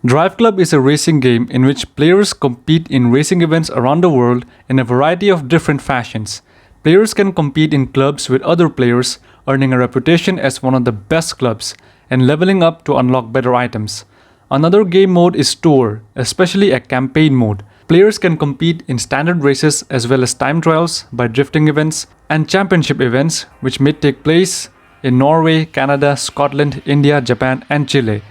Driveclub is a racing game in which players compete in racing events around the world in a variety of different fashions. Players can compete in clubs with other players, earning a reputation as one of the best clubs, and leveling up to unlock better items. Another game mode is Tour, especially a campaign mode. Players can compete in standard races as well as time trials by drifting events and championship events, which may take place in Norway, Canada, Scotland, India, Japan, and Chile.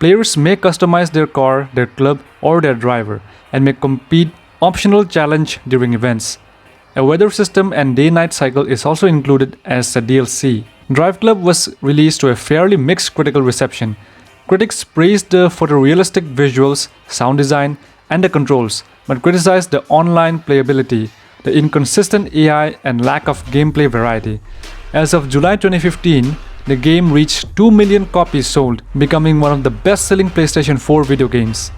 Players may customize their car, their club, or their driver, and may compete optional challenge during events. A weather system and day-night cycle is also included as a DLC. Driveclub was released to a fairly mixed critical reception. Critics praised the photorealistic visuals, sound design, and the controls, but criticized the online playability, the inconsistent AI, and lack of gameplay variety. As of July 2015, the game reached 2 million copies sold, becoming one of the best-selling PlayStation 4 video games.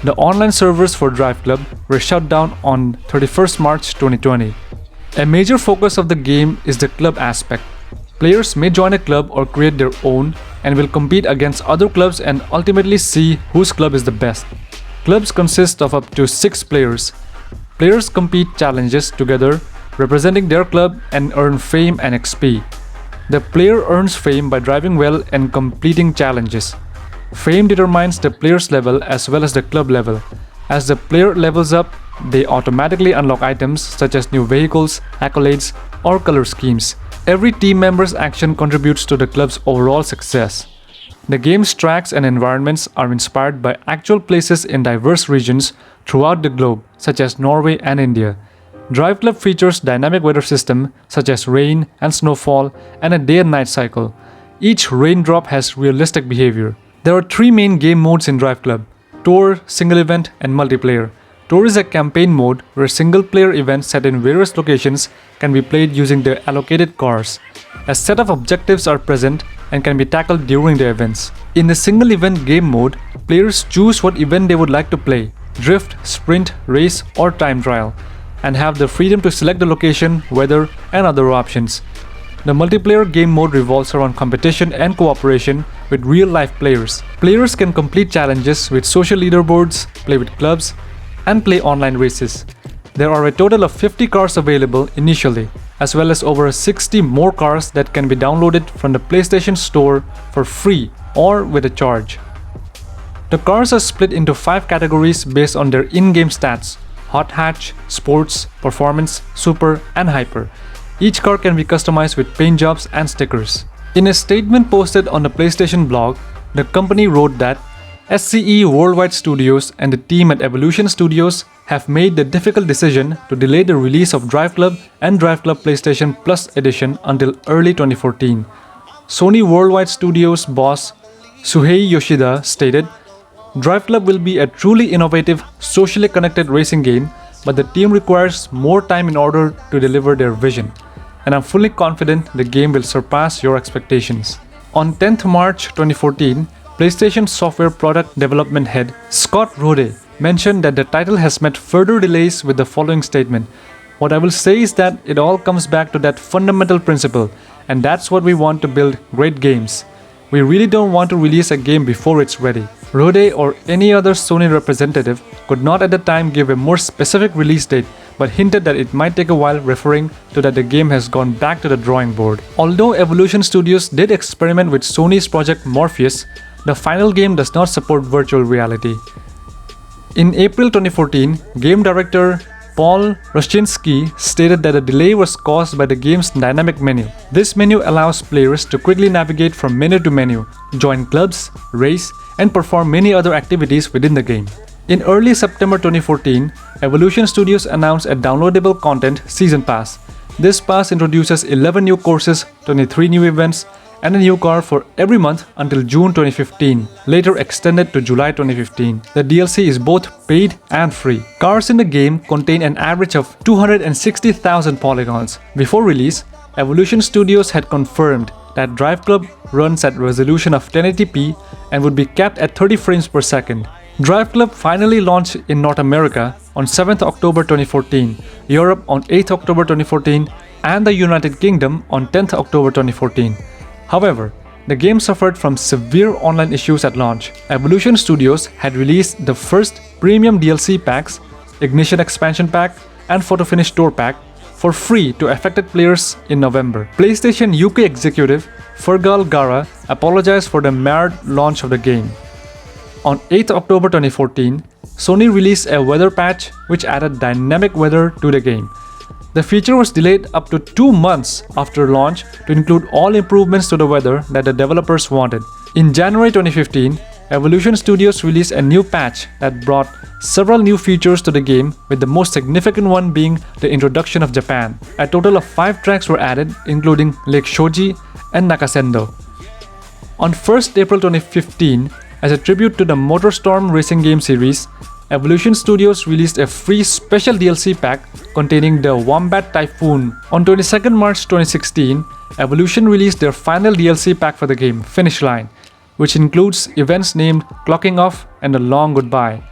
The online servers for Driveclub were shut down on 31st March 2020. A major focus of the game is the club aspect. Players may join a club or create their own and will compete against other clubs and ultimately see whose club is the best. Clubs consist of up to 6 players. Players compete challenges together, representing their club, and earn fame and XP. The player earns fame by driving well and completing challenges. Fame determines the player's level as well as the club level. As the player levels up, they automatically unlock items such as new vehicles, accolades, or color schemes. Every team member's action contributes to the club's overall success. The game's tracks and environments are inspired by actual places in diverse regions throughout the globe, such as Norway and India. Driveclub features dynamic weather system such as rain and snowfall and a day and night cycle. Each raindrop has realistic behavior. There are 3 main game modes in Driveclub: Tour, Single Event, and Multiplayer. Tour is a campaign mode where single-player events set in various locations can be played using the allocated cars. A set of objectives are present and can be tackled during the events. In the Single Event game mode, players choose what event they would like to play: drift, sprint, race, or time trial, and have the freedom to select the location, weather, and other options. The multiplayer game mode revolves around competition and cooperation with real-life players. Players can complete challenges with social leaderboards, play with clubs, and play online races. There are a total of 50 cars available initially, as well as over 60 more cars that can be downloaded from the PlayStation Store for free or with a charge. The cars are split into 5 categories based on their in-game stats: Hot Hatch, Sports, Performance, Super, and Hyper. Each car can be customized with paint jobs and stickers. In a statement posted on the PlayStation blog, the company wrote that SCE Worldwide Studios and the team at Evolution Studios have made the difficult decision to delay the release of Driveclub and Driveclub PlayStation Plus Edition until early 2014. Sony Worldwide Studios boss Suhei Yoshida stated, "Driveclub will be a truly innovative, socially connected racing game, but the team requires more time in order to deliver their vision, and I'm fully confident the game will surpass your expectations." On 10th March 2014, PlayStation Software Product Development Head Scott Rode mentioned that the title has met further delays with the following statement: "What I will say is that it all comes back to that fundamental principle, and that's what we want to build great games. We really don't want to release a game before it's ready." Rode or any other Sony representative could not at the time give a more specific release date, but hinted that it might take a while, referring to that the game has gone back to the drawing board. Although Evolution Studios did experiment with Sony's Project Morpheus, the final game does not support virtual reality. In April 2014, game director Paul Roszczynski stated that the delay was caused by the game's dynamic menu. This menu allows players to quickly navigate from menu to menu, join clubs, race, and perform many other activities within the game. In early September 2014, Evolution Studios announced a downloadable content Season Pass. This pass introduces 11 new courses, 23 new events, and a new car for every month until June 2015, later extended to July 2015. The DLC is both paid and free. Cars in the game contain an average of 260,000 polygons. Before release, Evolution Studios had confirmed that Driveclub runs at resolution of 1080p and would be capped at 30 frames per second. Driveclub finally launched in North America on 7th October 2014, Europe on 8th October 2014, and the United Kingdom on 10th October 2014. However, The game suffered from severe online issues at launch. Evolution Studios had released the first premium DLC packs, Ignition Expansion Pack, and Photo Finish Tour Pack for free to affected players in November. PlayStation UK executive Fergal Gara apologized for the marred launch of the game. On 8th October 2014, Sony released a weather patch which added dynamic weather to the game. The feature was delayed up to 2 months after launch to include all improvements to the weather that the developers wanted. In January 2015, Evolution Studios released a new patch that brought several new features to the game, with the most significant one being the introduction of Japan. A total of 5 tracks were added, including Lake Shoji and Nakasendo. On 1st April 2015, as a tribute to the MotorStorm racing game series, Evolution Studios released a free special DLC pack containing the Wombat Typhoon. On 22nd March 2016, Evolution released their final DLC pack for the game, Finish Line, which includes events named Clocking Off and A Long Goodbye.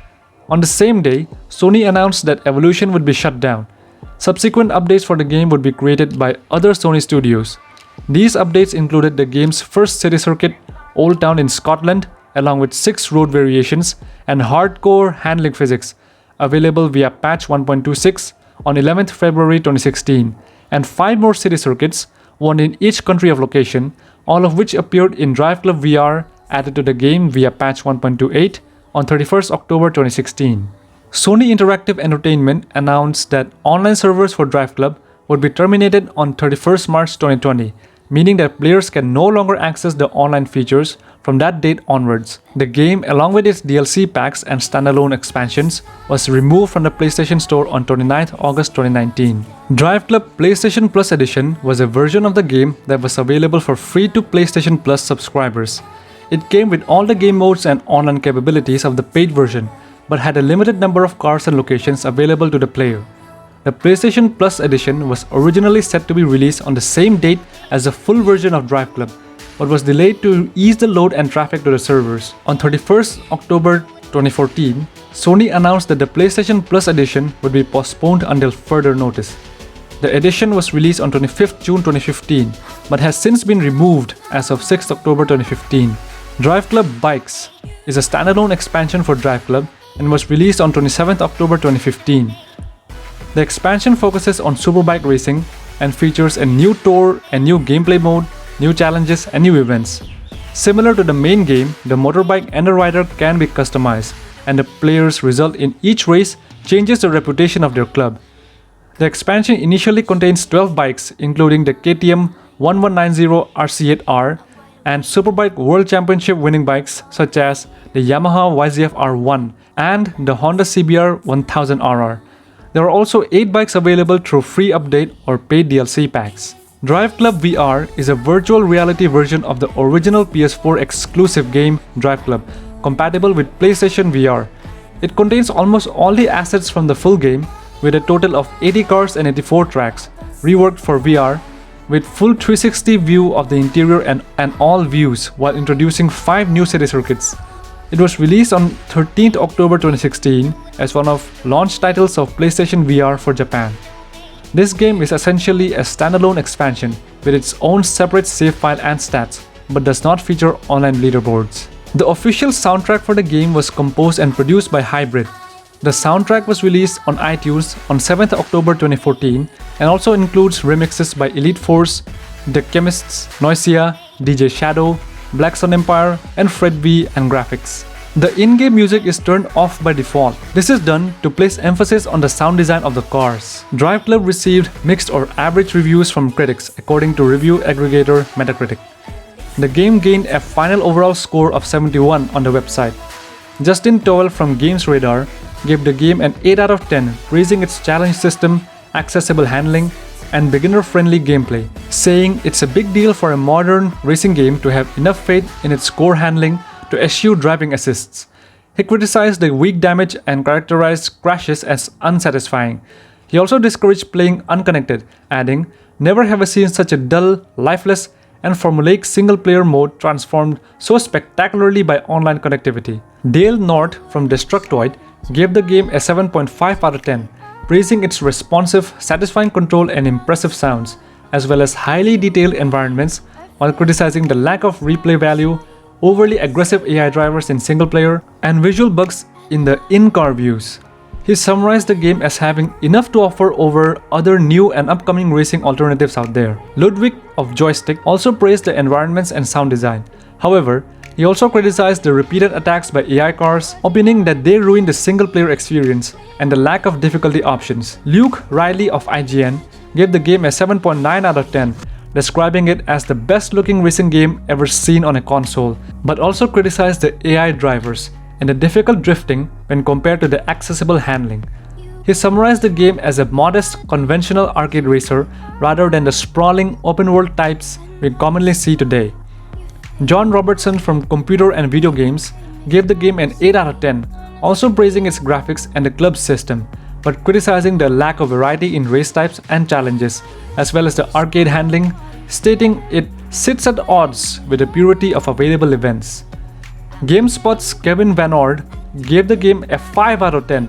On the same day, Sony announced that Evolution would be shut down. Subsequent updates for the game would be created by other Sony studios. These updates included the game's first city circuit, Old Town in Scotland, along with 6 road variations and hardcore handling physics, available via patch 1.26 on 11th February 2016, and 5 more city circuits, one in each country of location, all of which appeared in Driveclub VR, added to the game via patch 1.28 on 31st October 2016. Sony Interactive Entertainment announced that online servers for Driveclub would be terminated on 31st March 2020, meaning that players can no longer access the online features from that date onwards. The game, along with its DLC packs and standalone expansions, was removed from the PlayStation Store on 29th August 2019. Driveclub PlayStation Plus Edition was a version of the game that was available for free to PlayStation Plus subscribers. It came with all the game modes and online capabilities of the paid version, but had a limited number of cars and locations available to the player. The PlayStation Plus Edition was originally set to be released on the same date as the full version of Driveclub, but was delayed to ease the load and traffic to the servers. On 31st October 2014, Sony announced that the PlayStation Plus Edition would be postponed until further notice. The edition was released on 25th June 2015, but has since been removed as of 6th October 2015. Driveclub Bikes is a standalone expansion for Driveclub and was released on 27th October 2015. The expansion focuses on superbike racing and features a new tour, a new gameplay mode, new challenges, and new events. Similar to the main game, the motorbike and the rider can be customized, and the player's result in each race changes the reputation of their club. The expansion initially contains 12 bikes, including the KTM 1190 RC8R and Superbike World Championship winning bikes such as the Yamaha YZF R1 and the Honda CBR 1000RR. There are also 8 bikes available through free update or paid DLC packs. Driveclub VR is a virtual reality version of the original PS4 exclusive game Driveclub, compatible with PlayStation VR. It contains almost all the assets from the full game, with a total of 80 cars and 84 tracks, reworked for VR, with full 360 view of the interior and all views, while introducing 5 new city circuits. It was released on 13th October 2016 as one of launch titles of PlayStation VR for Japan. This game is essentially a standalone expansion with its own separate save file and stats, but does not feature online leaderboards. The official soundtrack for the game was composed and produced by Hybrid. The soundtrack was released on iTunes on 7th October 2014 and also includes remixes by Elite Force, The Chemists, Noisia, DJ Shadow, Black Sun Empire, and Fred V and Graphics. The in-game music is turned off by default. This is done to place emphasis on the sound design of the cars. Driveclub received mixed or average reviews from critics according to review aggregator Metacritic. The game gained a final overall score of 71 on the website. Justin Towell from Games Radar gave the game an 8 out of 10, praising its challenge system, accessible handling, and beginner-friendly gameplay, saying it's a big deal for a modern racing game to have enough faith in its core handling to eschew driving assists. He criticized the weak damage and characterized crashes as unsatisfying. He also discouraged playing unconnected, adding, "Never have I seen such a dull, lifeless, and formulaic single-player mode transformed so spectacularly by online connectivity." Dale North from Destructoid gave the game a 7.5 out of 10, praising its responsive, satisfying control and impressive sounds, as well as highly detailed environments, while criticizing the lack of replay value, overly aggressive AI drivers in single player, and visual bugs in the in-car views. He summarized the game as having enough to offer over other new and upcoming racing alternatives out there. Ludwig of Joystick also praised the environments and sound design. However, he also criticized the repeated attacks by AI cars, opining that they ruined the single-player experience and the lack of difficulty options. Luke Riley of IGN gave the game a 7.9 out of 10, describing it as the best-looking racing game ever seen on a console, but also criticized the AI drivers and the difficult drifting when compared to the accessible handling. He summarized the game as a modest, conventional arcade racer rather than the sprawling open-world types we commonly see today. John Robertson from Computer and Video Games gave the game an 8 out of 10, also praising its graphics and the club system, but criticizing the lack of variety in race types and challenges, as well as the arcade handling, stating it sits at odds with the purity of available events. GameSpot's Kevin Van Ord gave the game a 5 out of 10.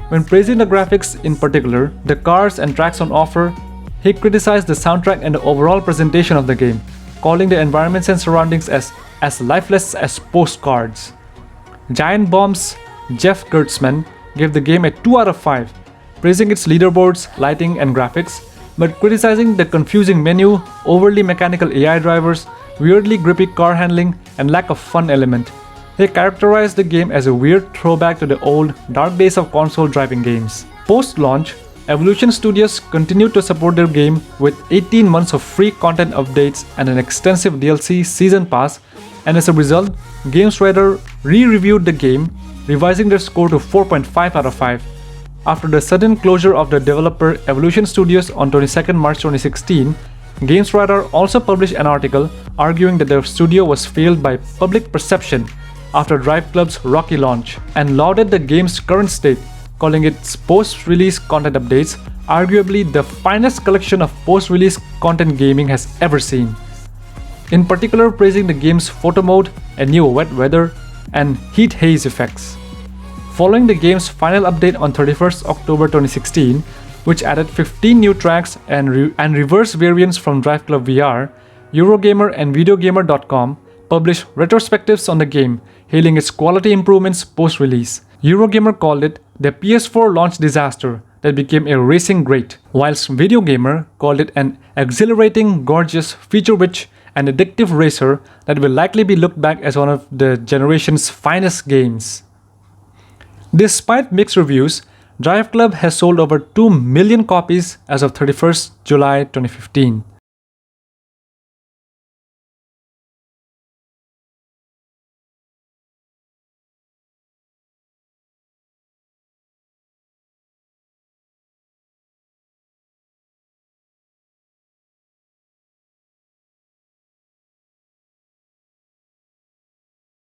When praising the graphics, in particular, the cars and tracks on offer, he criticized the soundtrack and the overall presentation of the game, calling the environments and surroundings as lifeless as postcards. Giant Bomb's Jeff Gertzman gave the game a 2 out of 5, praising its leaderboards, lighting, and graphics, but criticizing the confusing menu, overly mechanical AI drivers, weirdly grippy car handling, and lack of fun element. He characterized the game as a weird throwback to the old, dark days of console driving games. Post-launch, Evolution Studios continued to support their game with 18 months of free content updates and an extensive DLC season pass, and as a result, GamesRadar re-reviewed the game, revising their score to 4.5 out of 5. After the sudden closure of the developer Evolution Studios on 22nd March 2016, GamesRadar also published an article arguing that the studio was failed by public perception after Driveclub's rocky launch, and lauded the game's current state, calling its post-release content updates arguably the finest collection of post-release content gaming has ever seen. In particular, praising the game's photo mode, a new wet weather, and heat haze effects. Following the game's final update on 31st October 2016, which added 15 new tracks and reverse variants from Driveclub VR, Eurogamer and Videogamer.com published retrospectives on the game, hailing its quality improvements post-release. Eurogamer called it the PS4 launch disaster that became a racing great, whilst Videogamer called it an exhilarating, gorgeous, feature-rich, and addictive racer that will likely be looked back as one of the generation's finest games. Despite mixed reviews, Driveclub has sold over 2 million copies as of 31st July 2015.